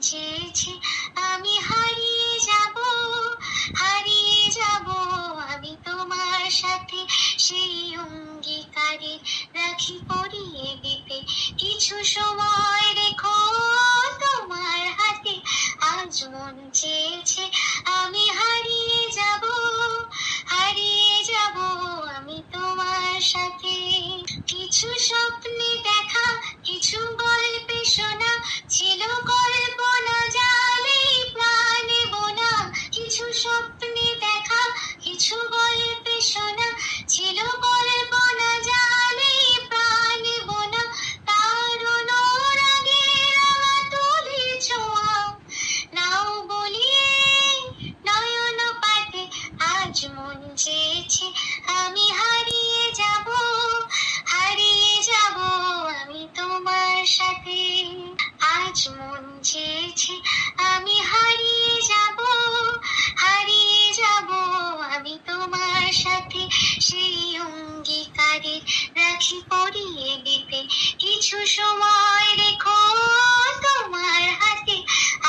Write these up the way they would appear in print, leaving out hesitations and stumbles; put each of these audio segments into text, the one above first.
চেয়েছি আমি হারিয়ে যাব, হারিয়ে যাব আমি তোমার সাথে, সেই অঙ্গীকারে রাখি পরিয়ে দিতে কিছু সময় রেখো তোমার হাতে। আজ মন চেয়েছে আমি হারিয়ে যাব, হারিয়ে যাব আমি তোমার সাথে। কিছু স্বপ্নে দেখা, কিছু গল্পে শোনা, ছিল কল্পনা জালে প্রাণে বোনা। কিছু স্বপ্নে দেখা, কিছু গল্পে শোনা, ছিল কল্পনা জালে প্রাণে বোনা। তার অনুরাগে রাঙা তুলির ছোঁয়া নাও বলিয়ে নয়ন পাতে। আজ মন চেয়েছে আমি হারিয়ে যাব, হারিয়ে যাব আমি তোমার সাথে। আজ মন চেয়েছে আমি হারিয়ে যাব, হারিয়ে যাব আমি তোমার সাথে, সেই অঙ্গীকারে রাখি পরিয়ে দিতে কিছু সময় রেখো তোমার হাতে।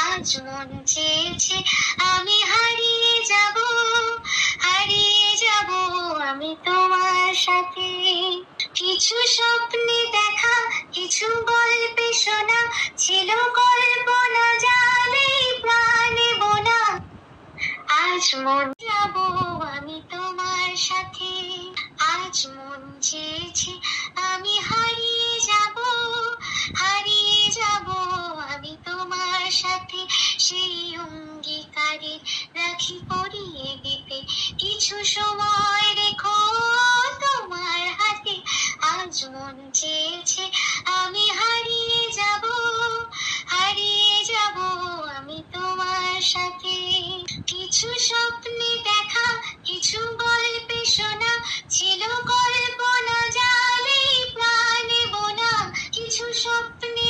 আজ মন চেয়েছে আমি হারিয়ে যাব, হারিয়ে যাব আমি তোমার সাথে। কিছু স্বপ্নে দেখা, কিছু গল্পে শোনা, ছিল কল্পনা জালে প্রাণে বোনা। আজ মন যাব আমি তোমার সাথে। আজ মন চেয়েছে আমি হারিয়ে যাব, হারিয়ে যাব আমি তোমার সাথে, সেই অঙ্গীকারে রাখি পরিয়ে দিতে কিছু সময় রেখো তোমার হাতে। আজ মন চেয়েছে আমি হারিয়ে যাব, হারিয়ে যাব আমি তোমার সাথে। কিছু স্বপ্নে